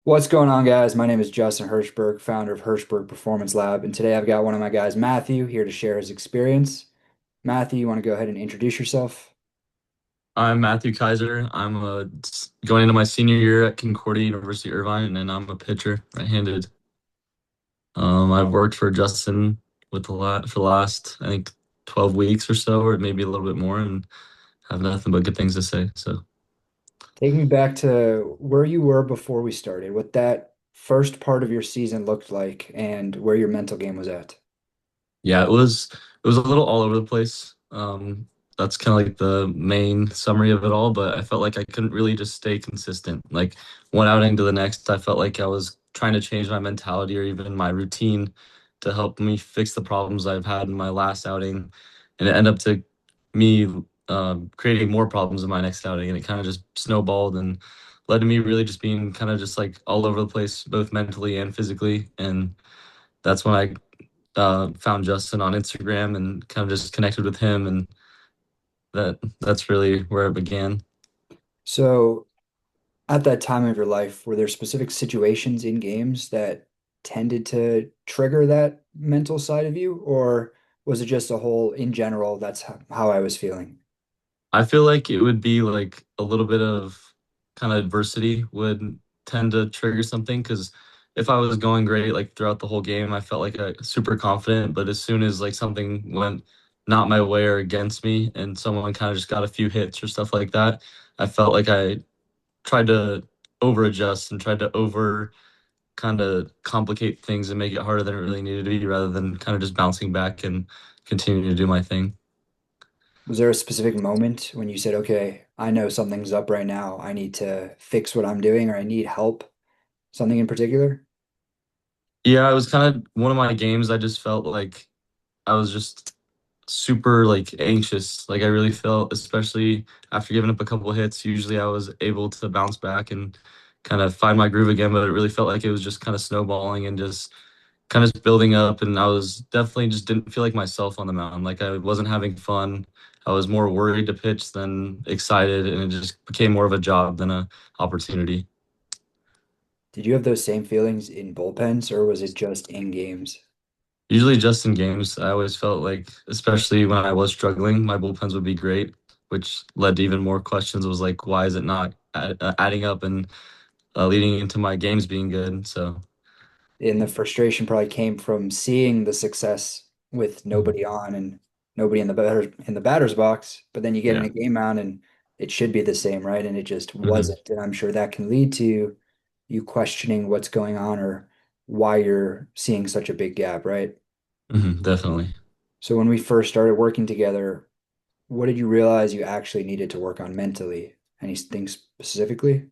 What's going on, guys? My name is Justin Hirschberg, founder of Hirschberg Performance Lab, and today I've got one of my guys, Matthew, here to share his experience. Matthew, you want to go ahead and introduce yourself? I'm Matthew Kaiser. Going into my senior year at Concordia University Irvine, and I'm a pitcher, right-handed. I've worked for Justin for the last, I think, 12 weeks or so, or maybe a little bit more, and have nothing but good things to say. So, Take me back to where you were before we started, what that first part of your season looked like, and where your mental game was at. yeah, it was a little all over the place. That's kind of like the main summary of it all, but I felt like I couldn't really just stay consistent. Like one outing to the next, I felt like I was trying to change my mentality or even my routine to help me fix the problems I've had in my last outing, and it ended up to me creating more problems in my next outing, and it kind of just snowballed and led to me really just being kind of just like all over the place, both mentally and physically, and that's when I found Justin on Instagram and kind of just connected with him, and that's really where it began. So, at that time of your life, were there specific situations in games that tended to trigger that mental side of you, or was it just a whole, in general, that's how I was feeling? I feel like it would be like a little bit of kind of adversity would tend to trigger something because if I was going great like throughout the whole game, I felt like super confident. But as soon as like something went not my way or against me, and someone kind of just got a few hits or stuff like that, I felt like I tried to over adjust and tried to over kind of complicate things and make it harder than it really needed to be rather than kind of just bouncing back and continuing to do my thing. Was there a specific moment when you said, okay, I know something's up right now. I need to fix what I'm doing or I need help? Something in particular? Yeah, it was kind of one of my games. I just felt like I was just super like anxious. Like I really felt, especially after giving up a couple of hits, usually I was able to bounce back and kind of find my groove again, but it really felt like it was just kind of snowballing and just kind of building up, and I was definitely just didn't feel like myself on the mound. Like I wasn't having fun. I was more worried to pitch than excited, and it just became more of a job than a opportunity. Did you have those same feelings in bullpens or was it just in games? Usually just in games, I always felt like, especially when I was struggling, my bullpens would be great, which led to even more questions. Was like, why is it not adding up and leading into my games being good? So, And the frustration probably came from seeing the success with mhm. nobody on and nobody in the batter's box, but then you get in Yeah. a game out and it should be the same, right? And it just Hmm. wasn't. And I'm sure that can lead to you questioning what's going on or why you're seeing such a big gap, right? Hmm. Definitely. So when we first started working together, what did you realize you actually needed to work on mentally? Anything specifically?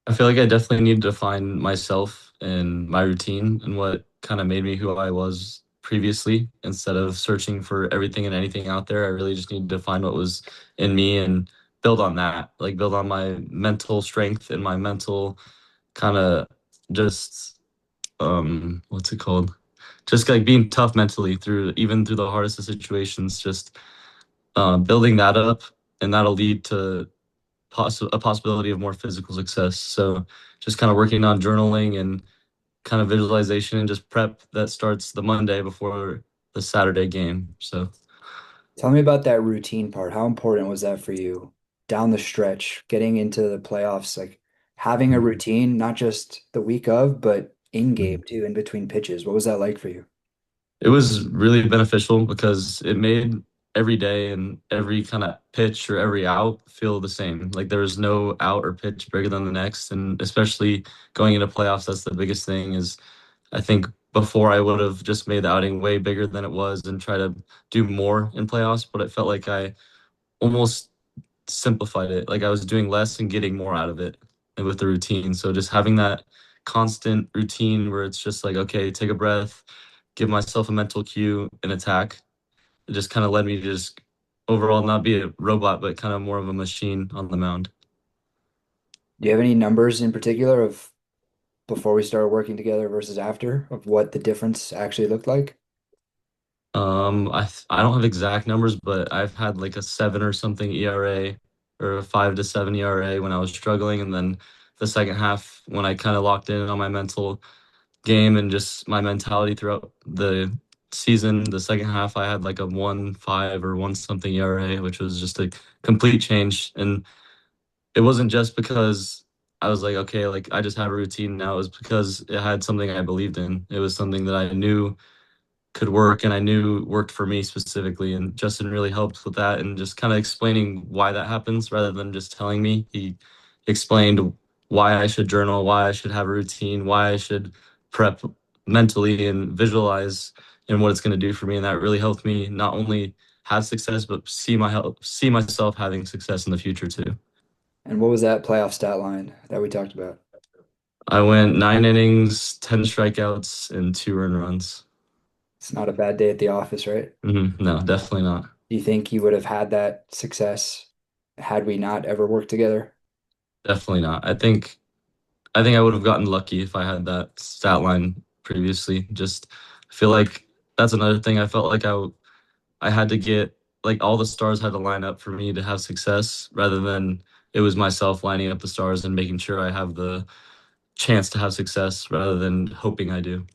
I feel like I definitely needed to find myself and my routine and what kind of made me who I was previously. Instead of searching for everything and anything out there, I really just needed to find what was in me and build on that, like build on my mental strength and my mental kind of just what's it called? Just like being tough mentally through even through the hardest of situations, just building that up, and that'll lead to a possibility of more physical success. So just kind of working on journaling and kind of visualization and just prep that starts the Monday before the Saturday game. So Tell me about that routine part. How important was that for you down the stretch, getting into the playoffs, like having a mhm. routine, not just the week of, but in Mhm. game too, in between pitches? What was that like for you? It was really beneficial because it made every day and every kind of pitch or every out feel the same. Like there was no out or pitch bigger than the next. And especially going into playoffs, that's the biggest thing is I think before I would have just made the outing way bigger than it was and try to do more in playoffs, but it felt like I almost simplified it. Like I was doing less and getting more out of it and with the routine. So just having that constant routine where it's just like, okay, take a breath, give myself a mental cue and attack. It just kind of led me to just overall not be a robot, but kind of more of a machine on the mound. Do you have any numbers in particular of before we started working together versus after of what the difference actually looked like? I don't have exact numbers, but I've had like a 7 or something ERA or a 5 to 7 ERA when I was struggling, and then the second half when I kind of locked in on my mental game and just my mentality throughout the season. The second half, I had like a 1.5 or one something ERA, which was just a complete change. And it wasn't just because I was like, okay, like I just have a routine now. It was because it had something I believed in. It was something that I knew could work and I knew worked for me specifically. And Justin really helped with that and just kind of explaining why that happens rather than just telling me. He explained why I should journal, why I should have a routine, why I should prep mentally and visualize and what it's going to do for me. And that really helped me not only have success, but see myself having success in the future too. And what was that playoff stat line that we talked about? I went 9 innings, 10 strikeouts, and 2 earned runs. It's not a bad day at the office, right? No, definitely not. Do you think you would have had that success had we not ever worked together? Definitely not. I think I would have gotten lucky if I had that stat line previously. Just I feel like that's another thing. I felt like I had to get like all the stars had to line up for me to have success rather than it was myself lining up the stars and making sure I have the chance to have success rather than hoping I do.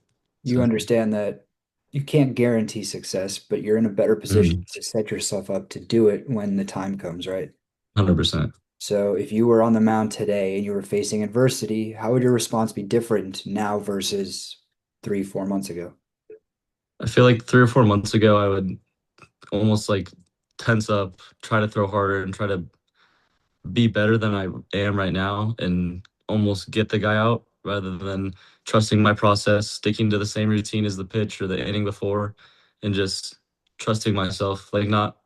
You So, understand that you can't guarantee success, but you're in a better position mm, to set yourself up to do it when the time comes, right? 100%. So if you were on the mound today and you were facing adversity, how would your response be different now versus 3, 4 months ago? I feel like 3 or 4 months ago I would almost like tense up, try to throw harder and try to be better than I am right now and almost get the guy out rather than trusting my process, sticking to the same routine as the pitch or the inning before, and just trusting myself, like not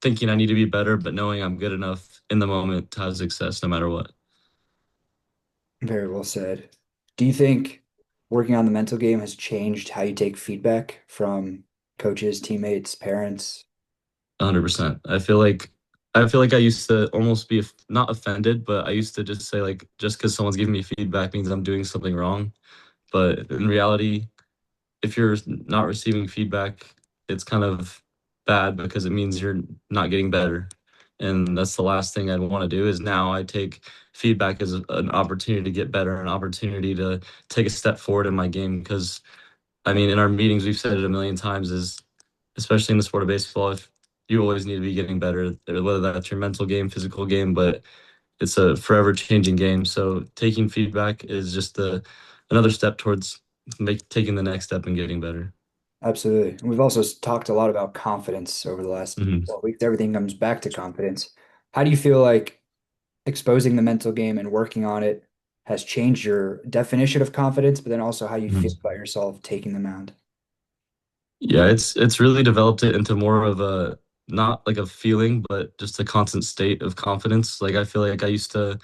thinking I need to be better, but knowing I'm good enough in the moment to have success no matter what. Very well said. Do you think working on the mental game has changed how you take feedback from coaches, teammates, parents? 100%. I feel like I used to almost be not offended, but I used to just say like just because someone's giving me feedback means I'm doing something wrong. But in reality, if you're not receiving feedback, it's kind of bad because it means you're not getting better. And that's the last thing I'd want to do is now I take feedback as an opportunity to get better, an opportunity to take a step forward in my game. Because I mean, in our meetings, we've said it a million times is especially in the sport of baseball, if you always need to be getting better, whether that's your mental game, physical game, but it's a forever changing game. So taking feedback is just another step towards taking the next step and getting better. Absolutely. And we've also talked a lot about confidence over the last Mhm. 12 weeks. Everything comes back to confidence. How do you feel like exposing the mental game and working on it has changed your definition of confidence, but then also how you feel Mhm. about yourself taking the mound? Yeah, it's really developed it into more of a not like a feeling, but just a constant state of confidence. Like I feel like I used to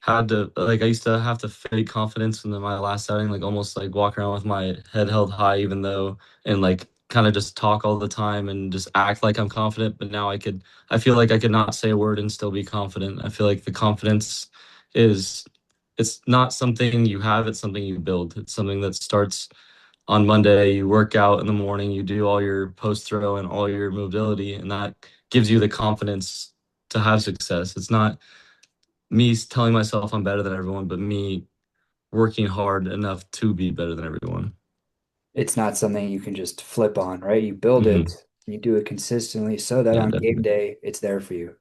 have to fake confidence in my last outing, like almost like walk around with my head held high, even though and like kind of just talk all the time and just act like I'm confident. But now I feel like I could not say a word and still be confident. I feel like the confidence is, it's not something you have, it's something you build. It's something that starts on Monday, you work out in the morning, you do all your post throw and all your mobility, and that gives you the confidence to have success. It's not me telling myself I'm better than everyone, but me working hard enough to be better than everyone. It's not something you can just flip on, right? You build it, Hmm. you do it consistently so that Yeah, on game definitely. day, it's there for you.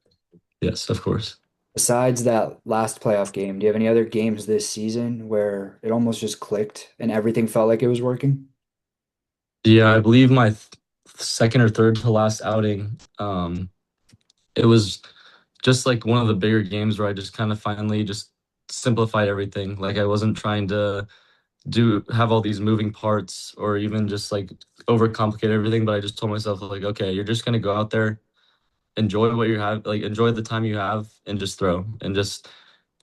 Yes, of course. Besides that last playoff game, do you have any other games this season where it almost just clicked and everything felt like it was working? Yeah, I believe my second or third to last outing, it was just like one of the bigger games where I just kind of finally just simplified everything. Like I wasn't trying to do have all these moving parts or even just like overcomplicate everything, but I just told myself like, okay, you're just gonna go out there, enjoy what you have, like enjoy the time you have, and just throw and just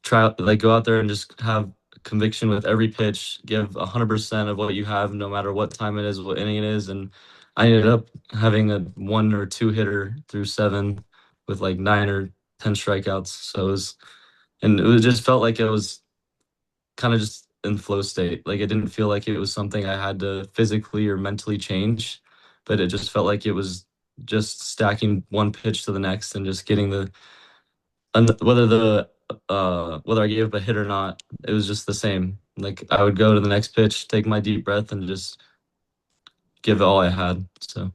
try out, like go out there and just have conviction with every pitch, give 100% of what you have, no matter what time it is, what inning it is. And I ended up having a 1 or 2 hitter through 7 with like 9 or 10 strikeouts. So it just felt like it was kind of just in flow state. Like it didn't feel like it was something I had to physically or mentally change, but it just felt like it was just stacking one pitch to the next and just getting whether the whether I gave up a hit or not, it was just the same. Like I would go to the next pitch, take my deep breath, and just give it all I had. So,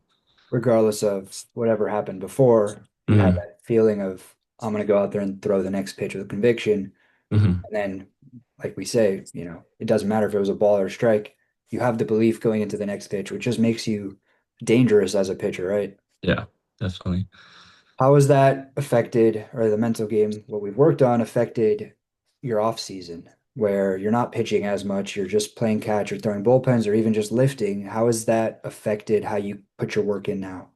Regardless of whatever happened before, you had mhm, that feeling of I'm going to go out there and throw the next pitch with conviction. mhm. And then, like we say, it doesn't matter if it was a ball or a strike. You have the belief going into the next pitch, which just makes you dangerous as a pitcher, right? Yeah, definitely. How has that affected, or the mental game, what we've worked on, affected your off season, where you're not pitching as much, you're just playing catch or throwing bullpens or even just lifting? How has that affected how you put your work in now?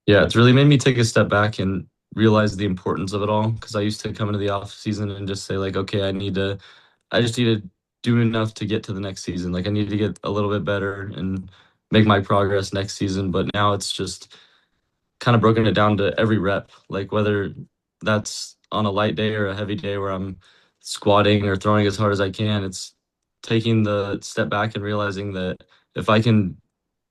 Yeah, it's really made me take a step back and realize the importance of it all. Because I used to come into the off season and just say like, okay, I just need to do enough to get to the next season. Like I need to get a little bit better and make my progress next season. But now it's just kind of broken it down to every rep, like whether that's on a light day or a heavy day where I'm squatting or throwing as hard as I can. It's taking the step back and realizing that if I can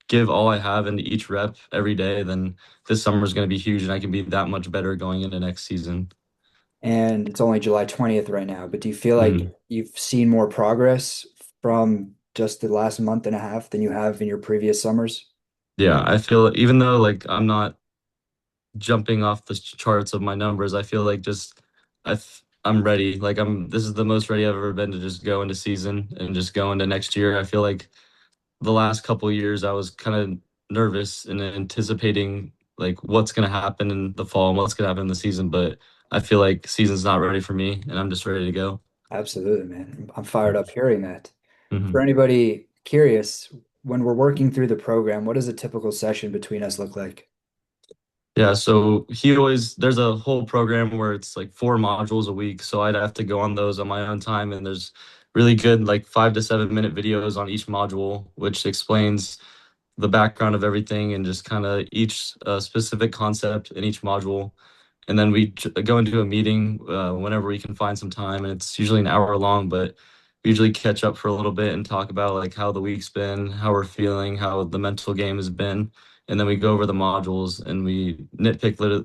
give all I have into each rep every day, then this summer is going to be huge and I can be that much better going into next season. And it's only July 20th right now, but do you feel like Mhm. you've seen more progress from just the last month and a half than you have in your previous summers? Yeah, I feel even though like I'm not jumping off the charts of my numbers, I feel like just I'm ready. Like this is the most ready I've ever been to just go into season and just go into next year. I feel like the last couple of years I was kind of nervous and anticipating like what's going to happen in the fall and what's going to happen in the season, but I feel like season's not ready for me and I'm just ready to go. Absolutely, man. I'm fired up hearing that. For Mhm. anybody curious, when we're working through the program, what does a typical session between us look like? Yeah, so there's a whole program where it's like 4 modules a week. So I'd have to go on those on my own time. And there's really good, like 5 to 7 minute videos on each module, which explains the background of everything and just kind of each specific concept in each module. And then go into a meeting whenever we can find some time. And it's usually an hour long, but we usually catch up for a little bit and talk about like how the week's been, how we're feeling, how the mental game has been. And then we go over the modules and we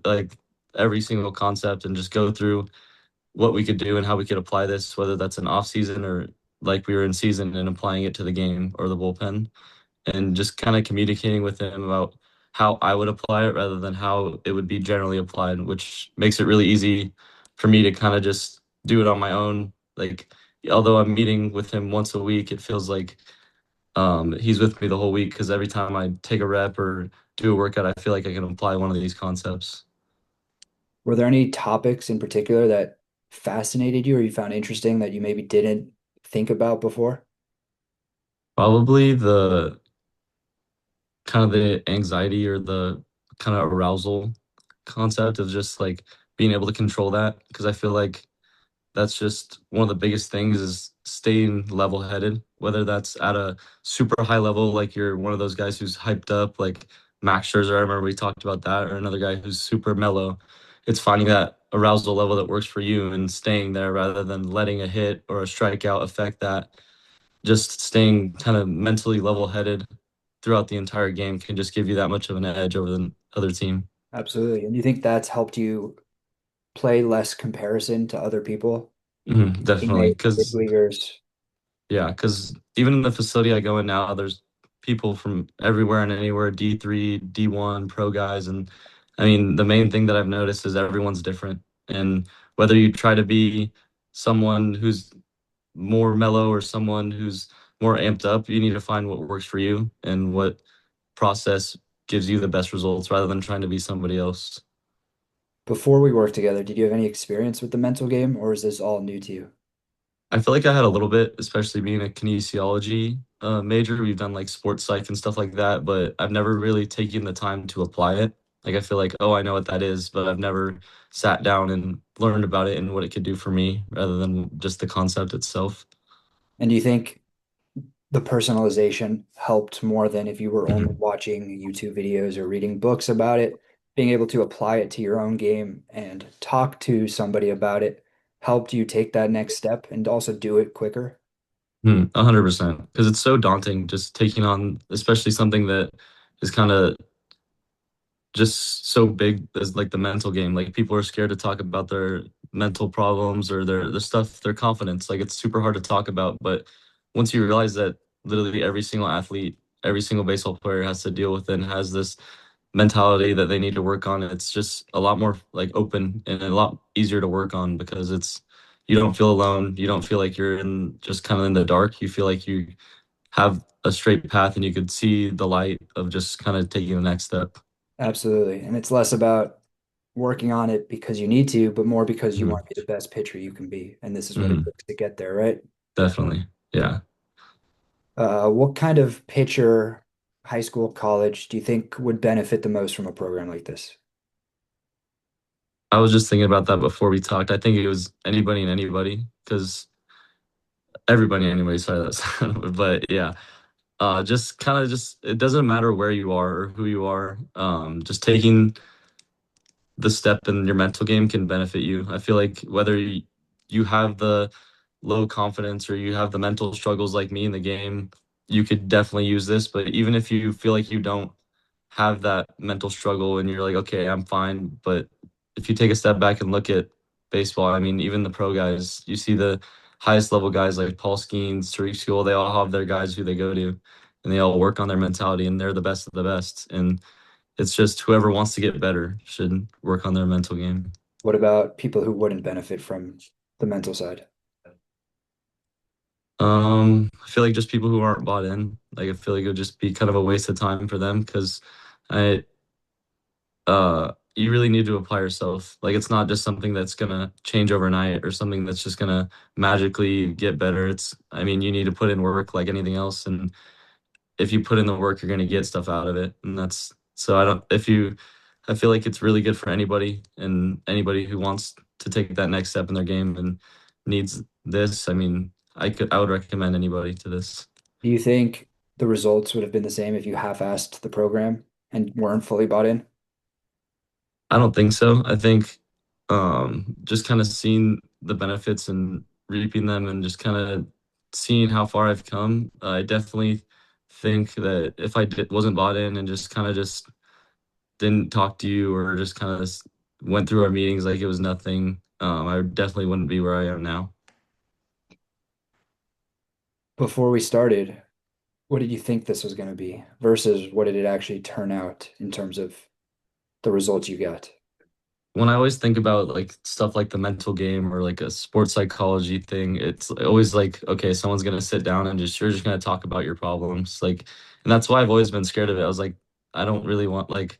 like every single concept and just go through what we could do and how we could apply this, whether that's an off season or like we were in season and applying it to the game or the bullpen and just kind of communicating with him about how I would apply it rather than how it would be generally applied, which makes it really easy for me to kind of just do it on my own. Like, although I'm meeting with him once a week, it feels like he's with me the whole week because every time I take a rep or do a workout, I feel like I can apply one of these concepts. Were there any topics in particular that fascinated you or you found interesting that you maybe didn't think about before? Probably the kind of the anxiety or the kind of arousal concept of just like being able to control that because I feel like that's just one of the biggest things is staying level headed, whether that's at a super high level, like you're one of those guys who's hyped up, like Max Scherzer. I remember we talked about that, or another guy who's super mellow. It's finding that arousal level that works for you and staying there rather than letting a hit or a strikeout affect that. Just staying kind of mentally level headed throughout the entire game can just give you that much of an edge over the other team. Absolutely. And you think that's helped you play less comparison to other people, Definitely, teammates, big because leaguers? yeah, because even in the facility I go in now, there's people from everywhere and anywhere, D3, D1, pro guys. And I mean, the main thing that I've noticed is everyone's different. And whether you try to be someone who's more mellow or someone who's more amped up, you need to find what works for you and what process gives you the best results rather than trying to be somebody else. Before we worked together, did you have any experience with the mental game or is this all new to you? I feel like I had a little bit, especially being a kinesiology major. We've done like sports psych and stuff like that, but I've never really taken the time to apply it. Like I feel like, oh, I know what that is, but I've never sat down and learned about it and what it could do for me rather than just the concept itself. And do you think the personalization helped more than if you were only Mhm. watching YouTube videos or reading books about it? Being able to apply it to your own game and talk to somebody about it helped you take that next step and also do it quicker? 100%. Because it's so daunting just taking on, especially something that is kind of just so big as like the mental game. Like people are scared to talk about their mental problems or their stuff, their confidence. Like it's super hard to talk about. But once you realize that literally every single athlete, every single baseball player has to deal with it and has this mentality that they need to work on, it's just a lot more like open and a lot easier to work on because it's you don't feel alone. You don't feel like you're in just kind of in the dark. You feel like you have a straight path and you could see the light of just kind of taking the next step. Absolutely. And it's less about working on it because you need to, but more because you want Mhm. to be the best pitcher you can be. And this is what it Mhm. takes to get there, right? Definitely. Yeah. What kind of pitcher, high school, college, do you think would benefit the most from a program like this? I was just thinking about that before we talked. I think it was anybody and anybody because everybody anyway, sorry that's but yeah. Just kind of just it doesn't matter where you are or who you are. Just taking the step in your mental game can benefit you. I feel like whether you have the low confidence or you have the mental struggles like me in the game, you could definitely use this. But even if you feel like you don't have that mental struggle and you're like, okay, I'm fine. But if you take a step back and look at baseball, I mean, even the pro guys, you see the highest level guys like Paul Skeens, Tariq School, they all have their guys who they go to and they all work on their mentality and they're the best of the best. And it's just whoever wants to get better should work on their mental game. What about people who wouldn't benefit from the mental side? I feel like just people who aren't bought in, like I feel like it would just be kind of a waste of time for them because I you really need to apply yourself. Like it's not just something that's gonna change overnight or something that's just gonna magically get better. It's I mean, you need to put in work like anything else, and if you put in the work, you're gonna get stuff out of it. And that's so I don't if you I feel like it's really good for anybody and anybody who wants to take that next step in their game and needs this. I mean, I would recommend anybody to this. Do you think the results would have been the same if you half-assed the program and weren't fully bought in? I don't think so. I think just kind of seeing the benefits and reaping them and just kind of seeing how far I've come, I definitely think that if wasn't bought in and just kind of just didn't talk to you or just kind of went through our meetings like it was nothing, I definitely wouldn't be where I am now. Before we started, what did you think this was going to be versus what did it actually turn out in terms of the results you got? When I always think about like stuff like the mental game or like a sports psychology thing, it's always like, okay, someone's gonna sit down and just you're just gonna talk about your problems. Like, and that's why I've always been scared of it. I was like, I don't really want like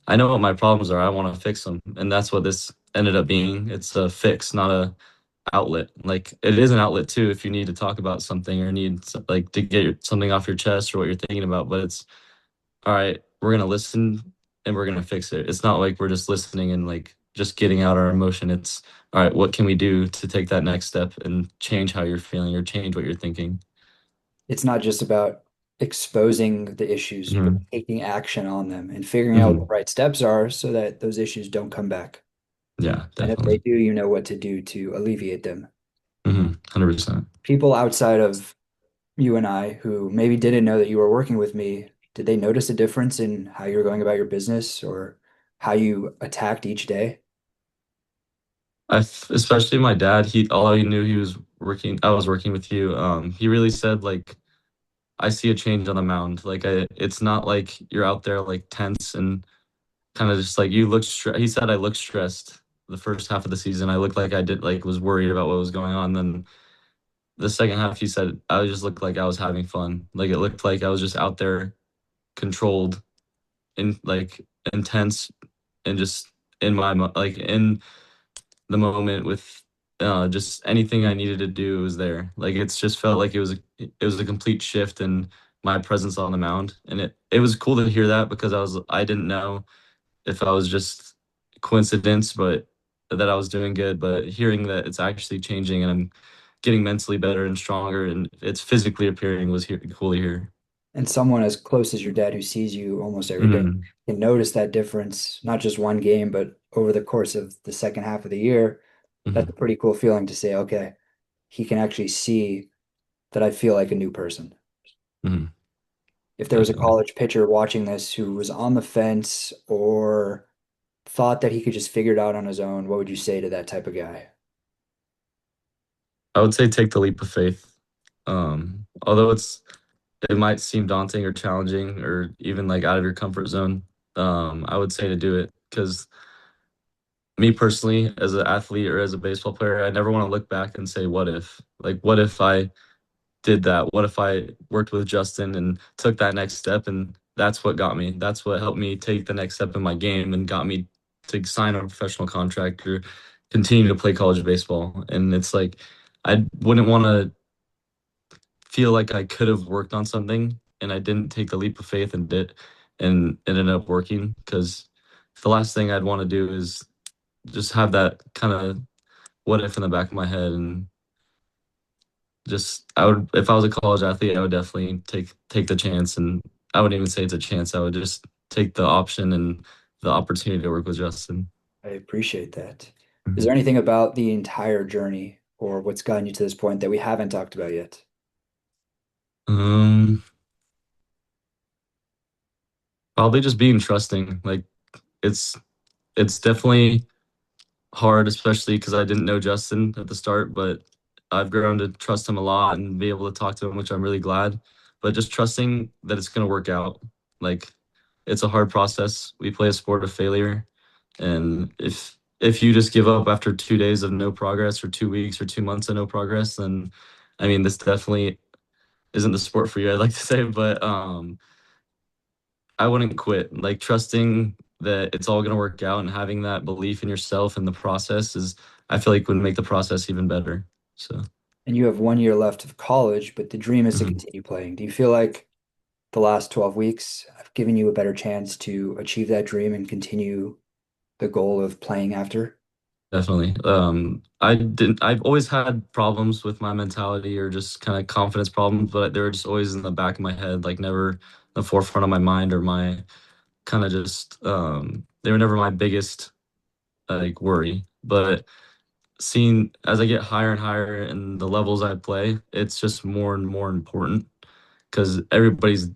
I know what my problems are. I want to fix them. And that's what this ended up being. It's a fix, not a outlet. Like it is an outlet too if you need to talk about something or need like to get something off your chest or what you're thinking about, but it's all right, we're gonna listen and we're gonna fix it. It's not like we're just listening and like just getting out our emotion. It's all right, what can we do to take that next step and change how you're feeling or change what you're thinking? It's not just about exposing the issues, but Hmm. taking action on them and figuring out what Hmm. the right steps are so that those issues don't come back. Yeah, And if they definitely. do, you know what to do to alleviate them. 100%. People outside of you and I who maybe didn't know that you were working with me, did they notice a difference in how you were going about your business or how you attacked each day? Especially my dad, all he knew he was working, I was working with you. He really said like I see a change on the mound. Like it's not like you're out there like tense and kind of just like you look he said I looked stressed the first half of the season. I looked like I did like was worried about what was going on. Then the second half he said I just looked like I was having fun. Like it looked like I was just out there controlled and like intense and just in like in the moment with just anything I needed to do was there. Like it's just felt like it was a complete shift in my presence on the mound. And it was cool to hear that because I didn't know if I was just coincidence, but that I was doing good. But hearing that it's actually changing and I'm getting mentally better and stronger and it's physically appearing was cool to hear. And someone as close as your dad who sees you almost every day Hmm. can notice that difference, not just one game, but over the course of the second half of the year. That's a Hmm. pretty cool feeling to say, okay, he can actually see that I feel like a new person. Hmm. if there was a definitely. college pitcher watching this who was on the fence or thought that he could just figure it out on his own, what would you say to that type of guy? I would say take the leap of faith. Although it might seem daunting or challenging or even like out of your comfort zone, I would say to do it because me personally, as an athlete or as a baseball player, I never want to look back and say, what if? Like, what if I did that? What if I worked with Justin and took that next step? And that's what got me. That's what helped me take the next step in my game and got me to sign a professional contract or continue to play college baseball. And it's like, I wouldn't want to feel like I could have worked on something and I didn't take the leap of faith and did and it ended up working because the last thing I'd want to do is just have that kind of what if in the back of my head and just I would if I was a college athlete I would definitely take the chance and I wouldn't even say it's a chance I would just take the option and the opportunity to work with Justin. I appreciate that. Is Mhm. there anything about the entire journey or what's gotten you to this point that we haven't talked about yet? Um, Probably just being trusting. Like it's it's definitely hard, especially because I didn't know Justin at the start, but I've grown to trust him a lot and be able to talk to him, which I'm really glad. But just trusting that it's going to work out. Like it's a hard process. We play a sport of failure, and if you just give up after 2 days of no progress, or 2 weeks, or 2 months of no progress, then I mean, this definitely isn't the sport for you. I'd like to say, but I wouldn't quit. Like trusting that it's all going to work out and having that belief in yourself and the process is, I feel like would make the process even better. So, And you have 1 year left of college, but the dream is to mhm, continue playing. Do you feel like the last 12 weeks have given you a better chance to achieve that dream and continue the goal of playing after? definitely. I've always had problems with my mentality or just kind of confidence problems, but they were just always in the back of my head, like never the forefront of my mind or my kind of just, they were never my biggest like worry. But seeing as I get higher and higher in the levels I play, it's just more and more important because everybody's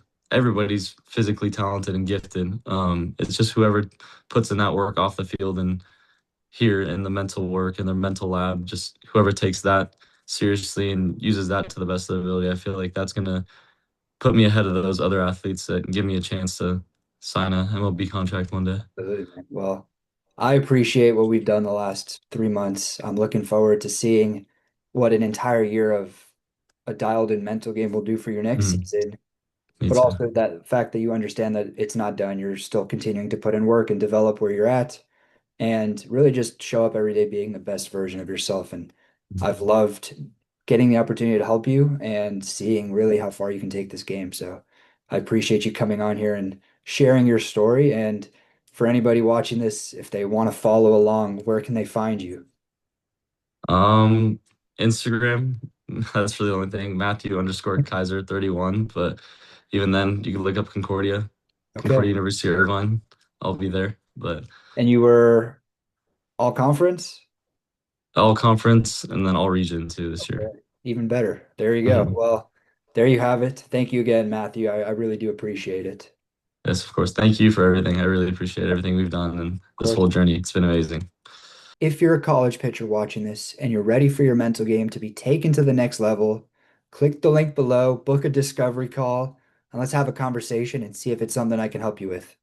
physically talented and gifted. It's just whoever puts in that work off the field and here in the mental work in their mental lab, just whoever takes that seriously and uses that to the best of their ability. I feel like that's gonna put me ahead of those other athletes that give me a chance to sign a MLB contract one day. Absolutely, man. Well, I appreciate what we've done the last 3 months. I'm looking forward to seeing what an entire year of a dialed in mental game will do for your next Mhm. season, Me but too. also that fact that you understand that it's not done. You're still continuing to put in work and develop where you're at and really just show up every day being the best version of yourself. And I've loved getting the opportunity to help you and seeing really how far you can take this game. So I appreciate you coming on here and sharing your story. And for anybody watching this, if they want to follow along, where can they find you? Um, Instagram, that's really the only thing. Matthew underscore Kaiser 31. But even then, you can look up Concordia, Okay. Concordia University Irvine. I'll be there. But And you were all conference? all conference and then all region too this year. Okay. Even better. There you go. Mhm. Well, there you have it. Thank you again, Matthew. I really do appreciate it. Yes, of course. Thank you for everything. I really appreciate everything we've done and Of this course. whole journey. It's been amazing. If you're a college pitcher watching this and you're ready for your mental game to be taken to the next level, click the link below, book a discovery call, and let's have a conversation and see if it's something I can help you with.